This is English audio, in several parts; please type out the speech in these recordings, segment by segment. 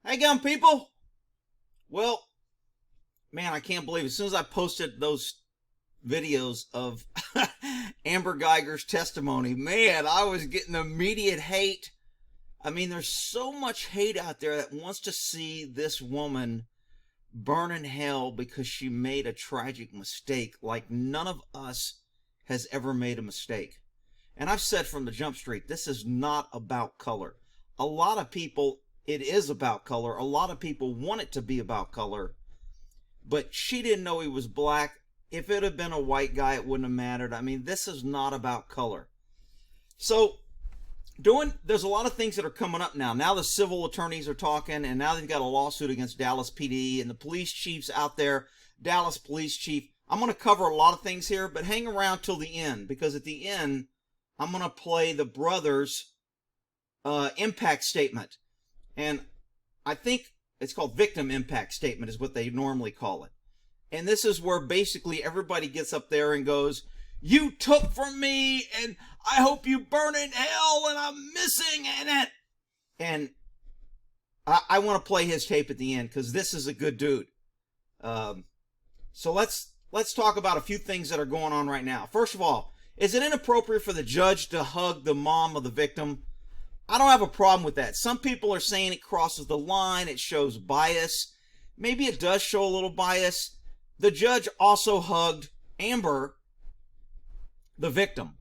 How you going, people? Well, man, I can't believe it. As soon as I posted those videos of Amber Guyger's testimony, man, I was getting immediate hate. I mean, there's so much hate out there that wants to see this woman burn in hell because she made a tragic mistake like none of us has ever made a mistake. And I've said from the jump street, this is not about color. A lot of people, it is about color. A lot of people want it to be about color. But she didn't know he was black. If it had been a white guy, it wouldn't have mattered. I mean, this is not about color. So, there's a lot of things that are coming up now. Now the civil attorneys are talking, and now they've got a lawsuit against Dallas PD, and the police chief's out there, Dallas police chief. I'm going to cover a lot of things here, but hang around till the end, because at the end, I'm going to play the brothers' impact statement. And I think it's called victim impact statement is what they normally call it. And this is where basically everybody gets up there and goes, "You took from me, and I hope you burn in hell, and I'm missing in it." And I want to play his tape at the end because this is a good dude. So let's talk about a few things that are going on right now. First of all, is it inappropriate for the judge to hug the mom of the victim? I don't have a problem with that. Some people are saying it crosses the line, it shows bias. Maybe it does show a little bias. The judge also hugged Amber, the victim.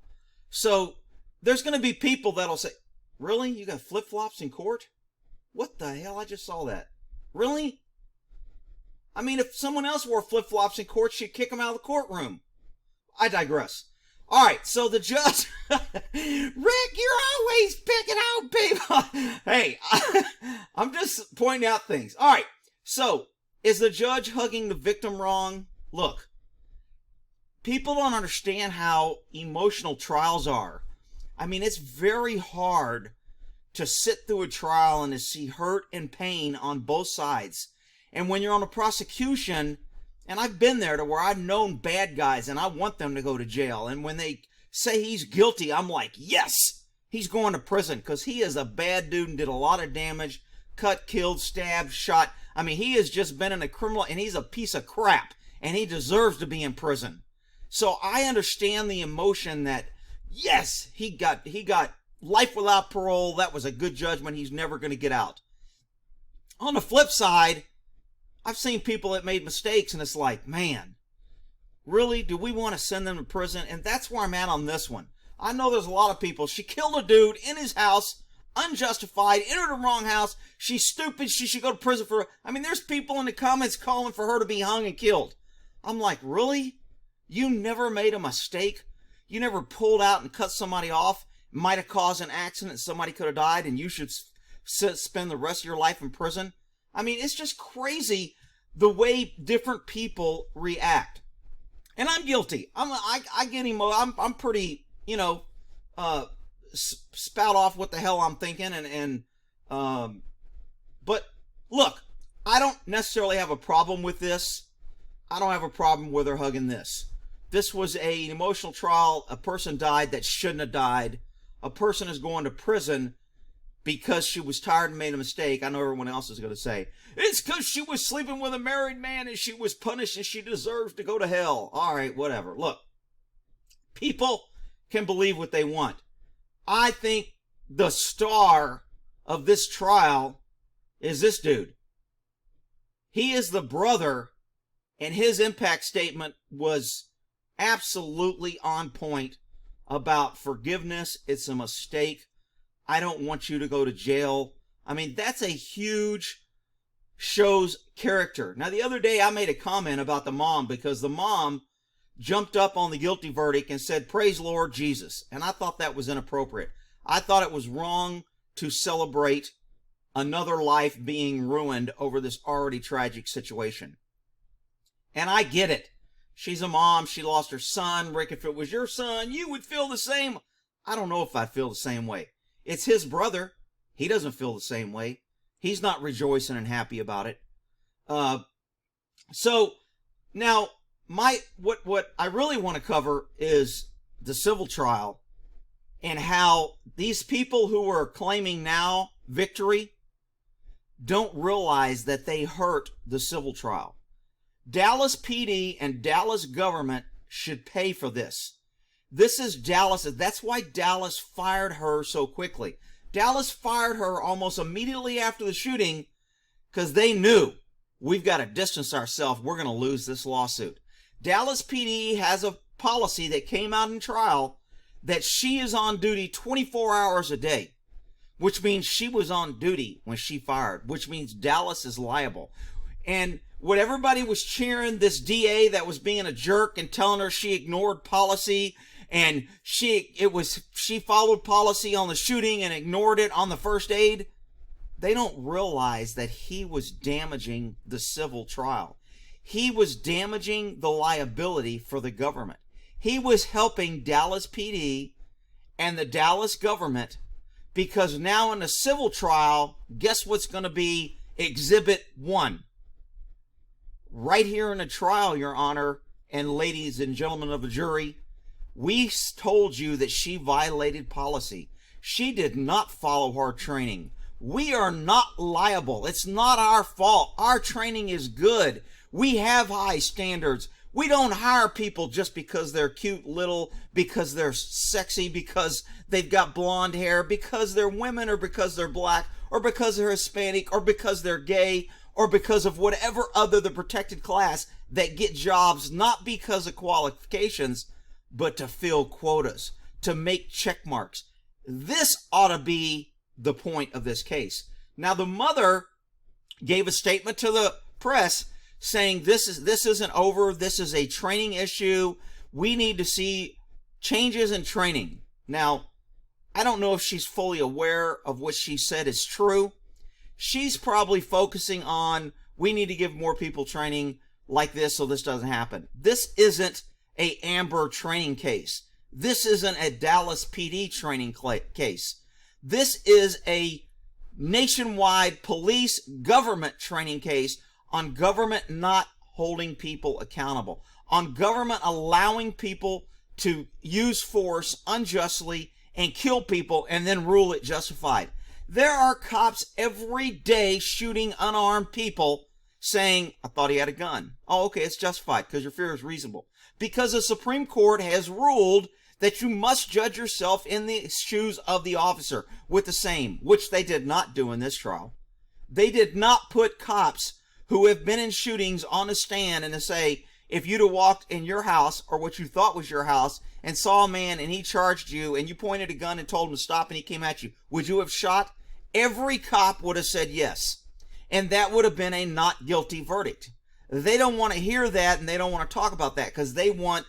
So there's going to be people that'll say, "Really? You got flip-flops in court? What the hell? I just saw that. Really?" I mean, if someone else wore flip-flops in court, she'd kick him out of the courtroom. I digress. All right, so the judge, Rick, you're always picking out people. Hey, I'm just pointing out things. All right, so is the judge hugging the victim wrong? Look, people don't understand how emotional trials are. I mean, it's very hard to sit through a trial and to see hurt and pain on both sides. And when you're on a prosecution, and I've been there to where I've known bad guys and I want them to go to jail. And when they say he's guilty, I'm like, yes, he's going to prison because he is a bad dude and did a lot of damage, cut, killed, stabbed, shot. I mean, he has just been in a criminal, and he's a piece of crap, and he deserves to be in prison. So I understand the emotion that, yes, he got life without parole. That was a good judgment. He's never going to get out. On the flip side, I've seen people that made mistakes, and it's like, man, really? Do we want to send them to prison? And that's where I'm at on this one. I know there's a lot of people. She killed a dude in his house, unjustified, entered the wrong house. She's stupid. She should go to prison for... I mean, there's people in the comments calling for her to be hung and killed. I'm like, really? You never made a mistake? You never pulled out and cut somebody off? Might have caused an accident. Somebody could have died, and you should spend the rest of your life in prison? I mean, it's just crazy the way different people react. And I'm guilty. I get emo. I'm pretty, spout off what the hell I'm thinking. But look, I don't necessarily have a problem with this. I don't have a problem with her hugging this. This was an emotional trial. A person died that shouldn't have died. A person is going to prison because she was tired and made a mistake. I know everyone else is going to say, it's because she was sleeping with a married man and she was punished and she deserves to go to hell. All right, whatever. Look, people can believe what they want. I think the star of this trial is this dude. He is the brother, and his impact statement was absolutely on point about forgiveness. It's a mistake. I don't want you to go to jail. I mean, that's a huge show's character. Now, the other day I made a comment about the mom because the mom jumped up on the guilty verdict and said, "Praise Lord Jesus." And I thought that was inappropriate. I thought it was wrong to celebrate another life being ruined over this already tragic situation. And I get it. She's a mom. She lost her son. Rick, if it was your son, you would feel the same. I don't know if I'd feel the same way. It's his brother. He doesn't feel the same way. He's not rejoicing and happy about it. So now what I really want to cover is the civil trial and how these people who are claiming now victory, don't realize that they hurt the civil trial. Dallas PD and Dallas government should pay for this. This is Dallas. That's why Dallas fired her so quickly. Dallas fired her almost immediately after the shooting because they knew we've got to distance ourselves. We're going to lose this lawsuit. Dallas PD has a policy that came out in trial that she is on duty 24 hours a day, which means she was on duty when she fired, which means Dallas is liable. And what everybody was cheering this DA that was being a jerk and telling her she ignored policy and she followed policy on the shooting and ignored it on the first aid. They don't realize that he was damaging the civil trial. He was damaging the liability for the government. He was helping Dallas PD and the Dallas government, because now in the civil trial, guess what's going to be Exhibit 1? Right here in the trial, Your Honor, and ladies and gentlemen of the jury, we told you that she violated policy. She did not follow her training. We are not liable. It's not our fault. Our training is good. We have high standards. We don't hire people just because they're cute little, because they're sexy, because they've got blonde hair, because they're women, or because they're black, or because they're Hispanic, or because they're gay, or because of whatever other the protected class that get jobs, not because of qualifications, but to fill quotas, to make check marks. This ought to be the point of this case. Now, the mother gave a statement to the press saying this isn't over. This is a training issue. We need to see changes in training. Now, I don't know if she's fully aware of what she said is true. She's probably focusing on, we need to give more people training like this so this doesn't happen. This isn't a Amber training case. This isn't a Dallas PD training case. This is a nationwide police government training case on government not holding people accountable, on government allowing people to use force unjustly and kill people and then rule it justified. There are cops every day shooting unarmed people saying, I thought he had a gun. Oh, okay, it's justified because your fear is reasonable. Because the Supreme Court has ruled that you must judge yourself in the shoes of the officer with the same, which they did not do in this trial. They did not put cops who have been in shootings on a stand and to say, if you'd have walked in your house or what you thought was your house and saw a man and he charged you and you pointed a gun and told him to stop and he came at you, would you have shot? Every cop would have said yes. And that would have been a not guilty verdict. They don't want to hear that and they don't want to talk about that because they want,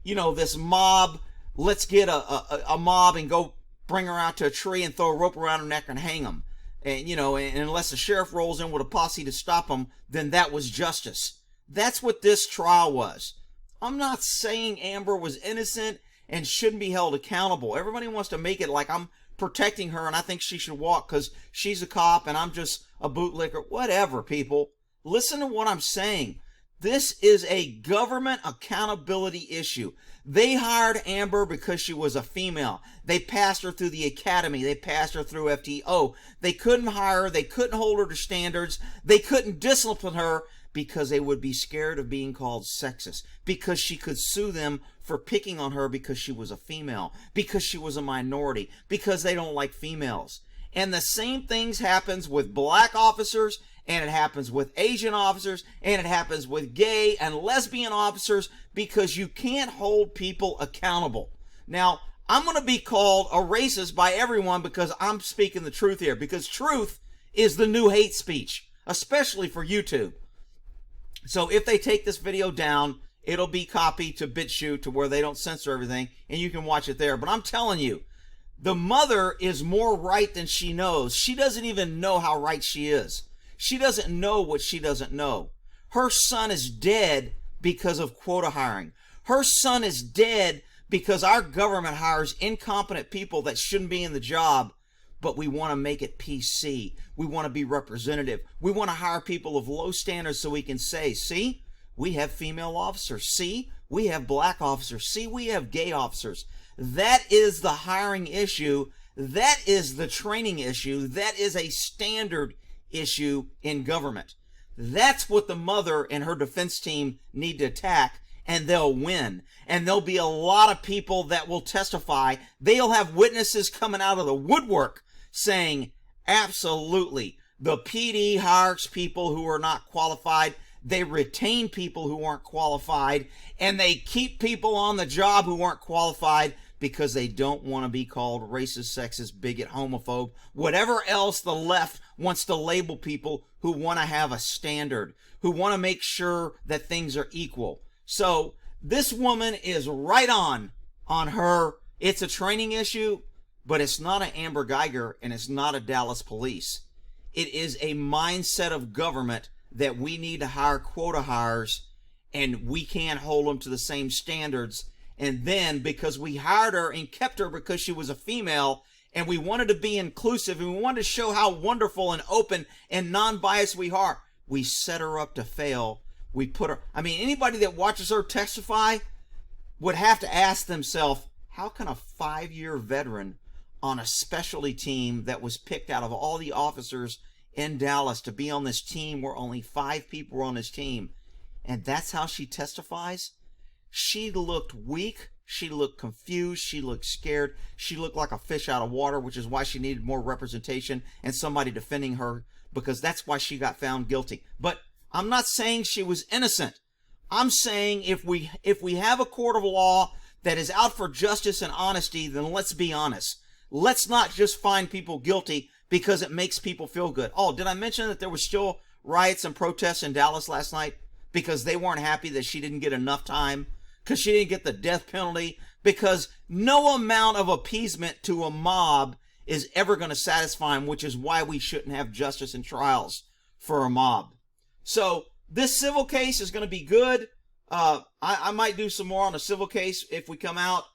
this mob. Let's get a mob and go bring her out to a tree and throw a rope around her neck and hang them. And, and unless the sheriff rolls in with a posse to stop them, then that was justice. That's what this trial was. I'm not saying Amber was innocent and shouldn't be held accountable. Everybody wants to make it like I'm protecting her and I think she should walk because she's a cop and I'm just a bootlicker. Whatever, people. Listen to what I'm saying. This is a government accountability issue. They hired Amber because she was a female. They passed her through the academy. They passed her through FTO. They couldn't hire her. They couldn't hold her to standards. They couldn't discipline her because they would be scared of being called sexist, because she could sue them for picking on her because she was a female, because she was a minority, because they don't like females. And the same things happens with black officers, and it happens with Asian officers, and it happens with gay and lesbian officers, because you can't hold people accountable. Now, I'm going to be called a racist by everyone because I'm speaking the truth here, because truth is the new hate speech, especially for YouTube. So if they take this video down, it'll be copied to Bitchute to where they don't censor everything, and you can watch it there. But I'm telling you, the mother is more right than she knows. She doesn't even know how right she is. She doesn't know what she doesn't know. Her son is dead because of quota hiring. Her son is dead because our government hires incompetent people that shouldn't be in the job, but we want to make it PC. We want to be representative. We want to hire people of low standards so we can say, see, we have female officers. See, we have black officers. See, we have gay officers. That is the hiring issue. That is the training issue. That is a standard issue in government. That's what the mother and her defense team need to attack, and they'll win. And there'll be a lot of people that will testify. They'll have witnesses coming out of the woodwork saying, absolutely, the PD hires people who are not qualified. They retain people who aren't qualified, and they keep people on the job who aren't qualified because they don't want to be called racist, sexist, bigot, homophobe, whatever else the left wants to label people who want to have a standard, who want to make sure that things are equal. So this woman is right on her. It's a training issue, but it's not an Amber Guyger, and it's not a Dallas police. It is a mindset of government that we need to hire quota hires, and we can't hold them to the same standards. And then because we hired her and kept her because she was a female, and we wanted to be inclusive, and we wanted to show how wonderful and open and non-biased we are, we set her up to fail. We put her, I mean, anybody that watches her testify would have to ask themselves, how can a 5-year veteran on a specialty team that was picked out of all the officers in Dallas to be on this team where only 5 people were on this team, and that's how she testifies? She looked weak. She looked confused. She looked scared. She looked like a fish out of water, which is why she needed more representation and somebody defending her, because that's why she got found guilty. But I'm not saying she was innocent. I'm saying if we have a court of law that is out for justice and honesty, then let's be honest. Let's not just find people guilty because it makes people feel good. Oh, did I mention that there were still riots and protests in Dallas last night because they weren't happy that she didn't get enough time, because she didn't get the death penalty, because no amount of appeasement to a mob is ever going to satisfy them, which is why we shouldn't have justice and trials for a mob. So this civil case is going to be good. I might do some more on a civil case if we come out.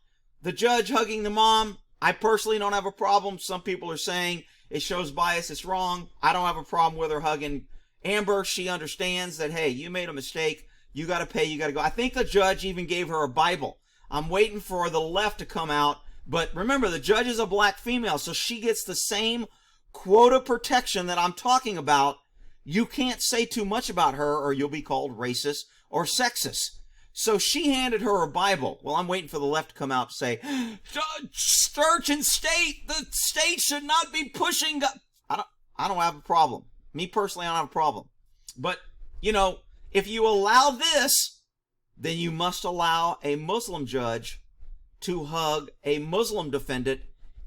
The judge hugging the mom, I personally don't have a problem. Some people are saying it shows bias. It's wrong. I don't have a problem with her hugging Amber. She understands that, hey, you made a mistake. You got to pay. You got to go. I think the judge even gave her a Bible. I'm waiting for the left to come out. But remember, the judge is a black female, so she gets the same quota protection that I'm talking about. You can't say too much about her or you'll be called racist or sexist. So she handed her a Bible. Well, I'm waiting for the left to come out and say, church and state, the state should not be pushing. I don't have a problem. Me personally, I don't have a problem. But, you know, if you allow this, then you must allow a Muslim judge to hug a Muslim defendant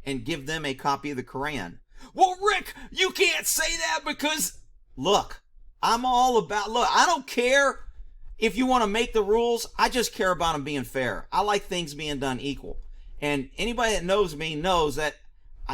and give them a copy of the Quran. Well, Rick, you can't say that because, look, I'm all about, look, I don't care if you want to make the rules. I just care about them being fair. I like things being done equal. And anybody that knows me knows that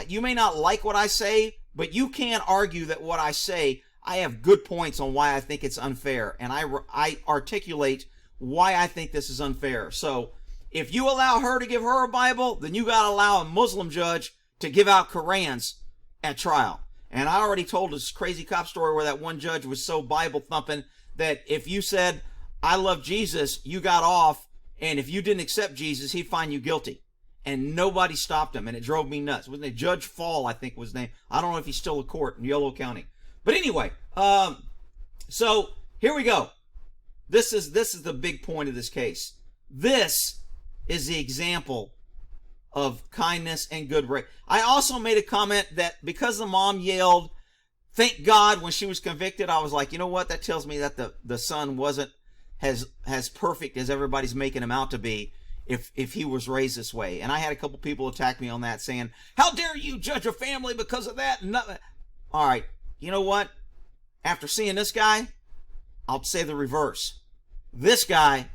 you may not like what I say, but you can't argue that what I say, I have good points on why I think it's unfair. And I articulate why I think this is unfair. So if you allow her to give her a Bible, then you got to allow a Muslim judge to give out Qurans at trial. And I already told this crazy cop story where that one judge was so Bible thumping that if you said, I love Jesus, you got off. And if you didn't accept Jesus, he'd find you guilty. And nobody stopped him. And it drove me nuts. Wasn't it Judge Fall, I think was his name. I don't know if he's still in court in Yolo County. But anyway, so here we go. This is the big point of this case. This is the example of kindness and good race. I also made a comment that because the mom yelled, thank God, when she was convicted, I was like, you know what? That tells me that the son wasn't as perfect as everybody's making him out to be if he was raised this way. And I had a couple people attack me on that saying, how dare you judge a family because of that? All right. You know what? After seeing this guy, I'll say the reverse. This guy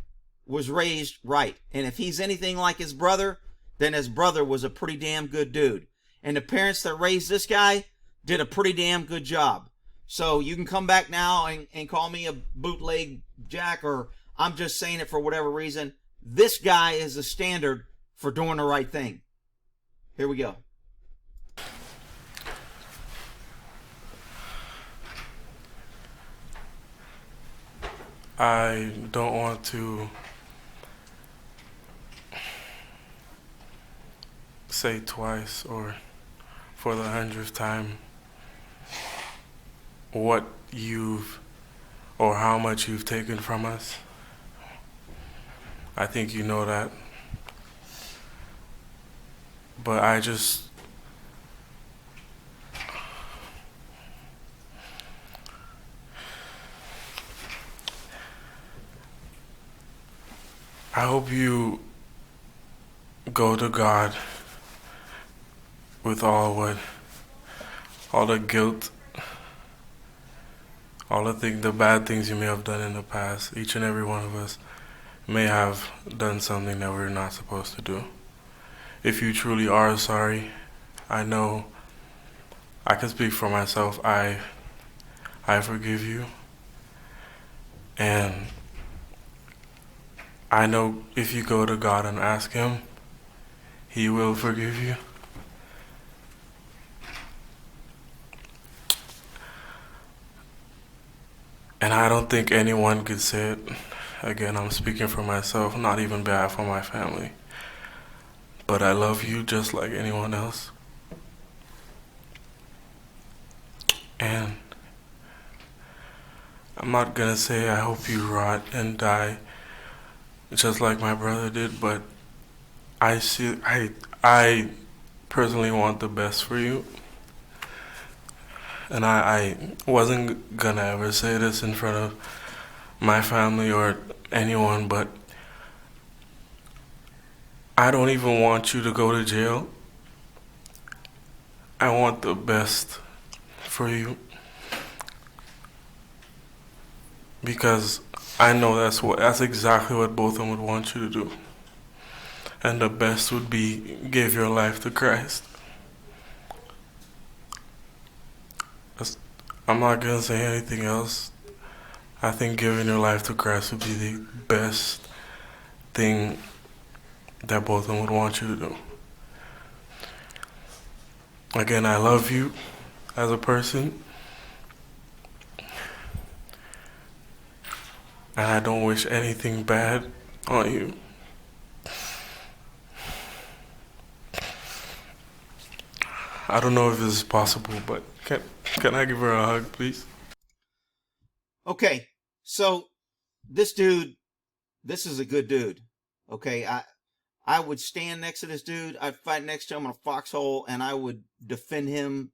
was raised right. And if he's anything like his brother, then his brother was a pretty damn good dude. And the parents that raised this guy did a pretty damn good job. So you can come back now and call me a bootleg jack, or I'm just saying it for whatever reason. This guy is a standard for doing the right thing. Here we go. I don't want to say twice or for the 100th time what you've or how much you've taken from us. I think you know that. But I hope you go to God with all the guilt, the bad things you may have done in the past. Each and every one of us may have done something that we're not supposed to do. If you truly are sorry, I know I can speak for myself. I forgive you, and I know if you go to God and ask Him, He will forgive you. And I don't think anyone could say it. Again, I'm speaking for myself, not even behalf of my family. But I love you just like anyone else. And I'm not gonna say I hope you rot and die just like my brother did, but I personally want the best for you. And I wasn't gonna ever say this in front of my family or anyone, but I don't even want you to go to jail. I want the best for you. Because I know that's exactly what both of them would want you to do. And the best would be give your life to Christ. I'm not gonna say anything else. I think giving your life to Christ would be the best thing that both of them would want you to do. Again, I love you as a person. And I don't wish anything bad on you. I don't know if this is possible, but can I give her a hug, please? Okay, so this dude, this is a good dude. Okay, I would stand next to this dude. I'd fight next to him in a foxhole, and I would defend him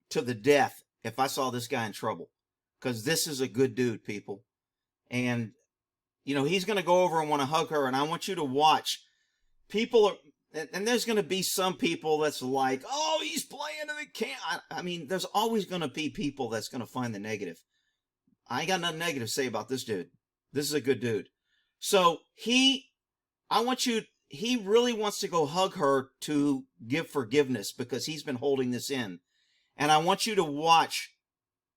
to the death if I saw this guy in trouble. Because this is a good dude, people. And, you know, he's going to go over and want to hug her, and I want you to watch. People are, and there's going to be some people that's like, oh, he's playing in the can. I mean, there's always going to be people that's going to find the negative. I ain't got nothing negative to say about this dude. This is a good dude. So he really wants to go hug her to give forgiveness because he's been holding this in. And I want you to watch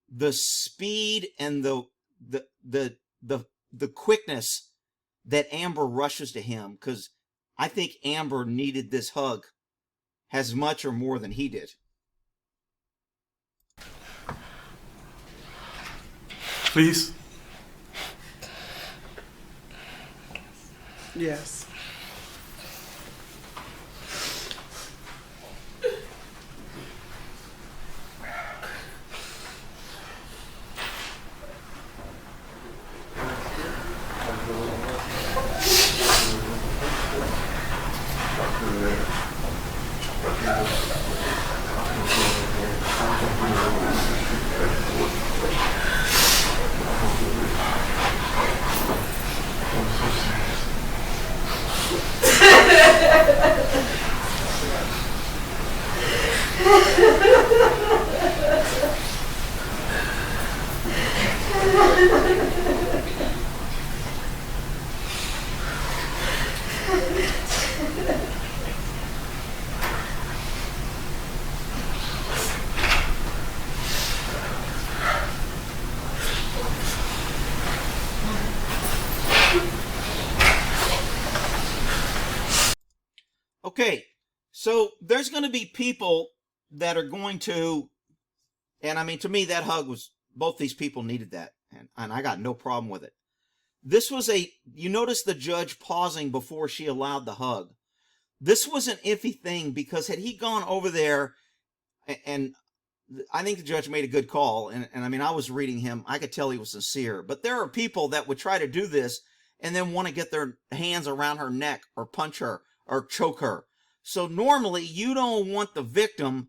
the speed and the quickness that Amber rushes to him, because I think Amber needed this hug as much or more than he did. Please? Yes. Okay, so there's going to be people that are going to, and I mean, to me, that hug was, both these people needed that, and I got no problem with it. This was you notice the judge pausing before she allowed the hug. This was an iffy thing, because had he gone over there and I think the judge made a good call. And I mean, I was reading him. I could tell he was sincere. But there are people that would try to do this and then want to get their hands around her neck or punch her or choke her. So normally you don't want the victim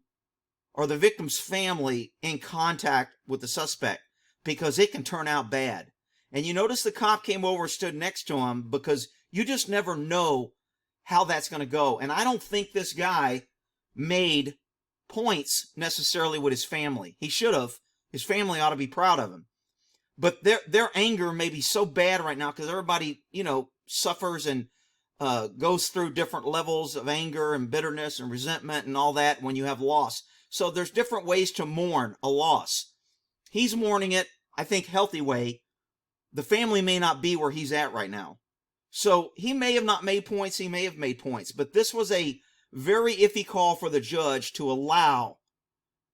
or the victim's family in contact with the suspect because it can turn out bad. And you notice the cop came over and stood next to him because you just never know how that's going to go. And I don't think this guy made points necessarily with his family. He should have. His family ought to be proud of him. But their anger may be so bad right now because everybody, suffers and goes through different levels of anger and bitterness and resentment and all that when you have loss. So there's different ways to mourn a loss. He's mourning it, I think, healthy way. The family may not be where he's at right now. So he may have not made points. He may have made points. But this was a very iffy call for the judge to allow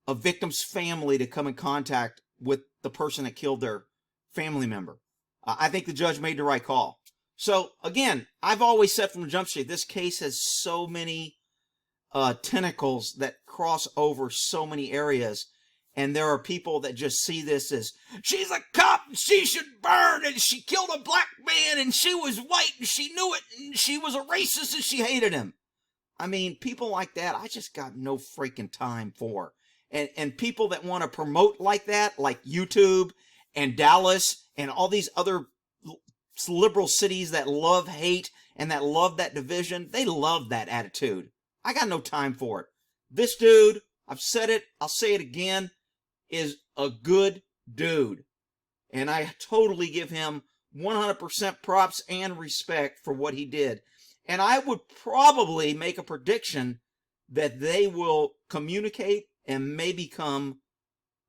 a victim's family to come in contact with the person that killed their family member. I think the judge made the right call. So again, I've always said from the jump street, this case has so many tentacles that cross over so many areas. And there are people that just see this as, she's a cop and she should burn and she killed a black man and she was white and she knew it and she was a racist and she hated him. I mean, people like that, I just got no freaking time for. And people that want to promote like that, like YouTube and Dallas and all these other liberal cities that love hate and that love that division, they love that attitude. I got no time for it. This dude, I've said it, I'll say it again, is a good dude. And I totally give him 100% props and respect for what he did. And I would probably make a prediction that they will communicate and may become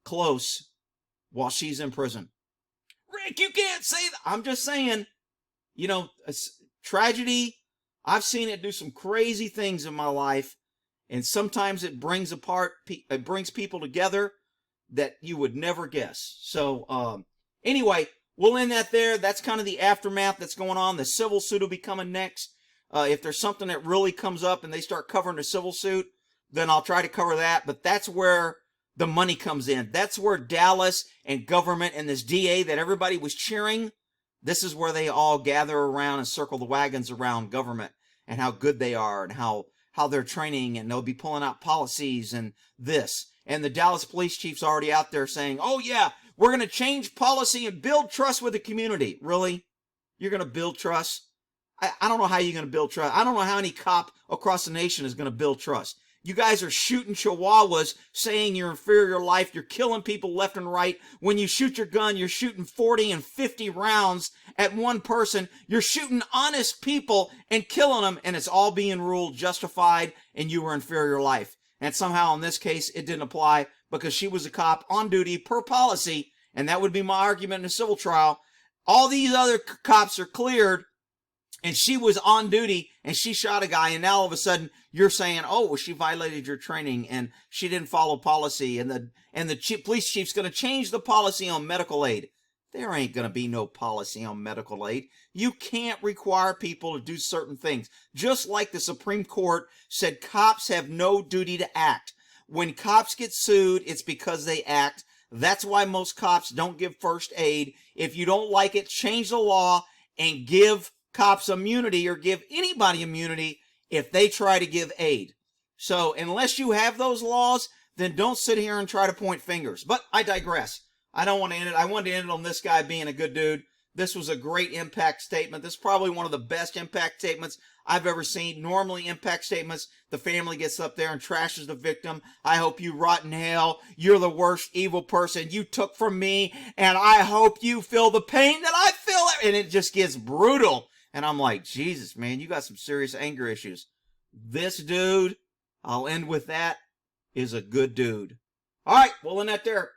close while she's in prison. Rick, you can't say that. I'm just saying, tragedy, I've seen it do some crazy things in my life. And sometimes it brings people together that you would never guess. So, anyway, we'll end that there. That's kind of the aftermath that's going on. The civil suit will be coming next. If there's something that really comes up and they start covering the civil suit, then I'll try to cover that. But that's where the money comes in. That's where Dallas and government and this DA that everybody was cheering, this is where they all gather around and circle the wagons around government and how good they are and how they're training, and they'll be pulling out policies and this. And the Dallas police chief's already out there saying, oh yeah, we're going to change policy and build trust with the community. Really? You're going to build trust? I don't know how you're going to build trust. I don't know how any cop across the nation is going to build trust. You guys are shooting chihuahuas, saying you're inferior life. You're killing people left and right. When you shoot your gun, you're shooting 40 and 50 rounds at one person. You're shooting honest people and killing them, and it's all being ruled justified, and you were inferior life. And somehow in this case, it didn't apply because she was a cop on duty per policy, and that would be my argument in a civil trial. All these other cops are cleared, and she was on duty and she shot a guy, and now all of a sudden you're saying, oh, well, she violated your training and she didn't follow policy, and the police chief's going to change the policy on medical aid. There ain't going to be no policy on medical aid. You can't require people to do certain things. Just like the Supreme Court said cops have no duty to act. When cops get sued, it's because they act. That's why most cops don't give first aid. If you don't like it, change the law and give cops immunity, or give anybody immunity if they try to give aid. So unless you have those laws, then don't sit here and try to point fingers. But I digress. I don't want to end it. I wanted to end it on this guy being a good dude. This was a great impact statement. This is probably one of the best impact statements I've ever seen. Normally, impact statements, the family gets up there and trashes the victim. I hope you rot in hell. You're the worst evil person you took from me, and I hope you feel the pain that I feel. And it just gets brutal. And I'm like, Jesus, man, you got some serious anger issues. This dude, I'll end with that, is a good dude. All right, we'll end that there.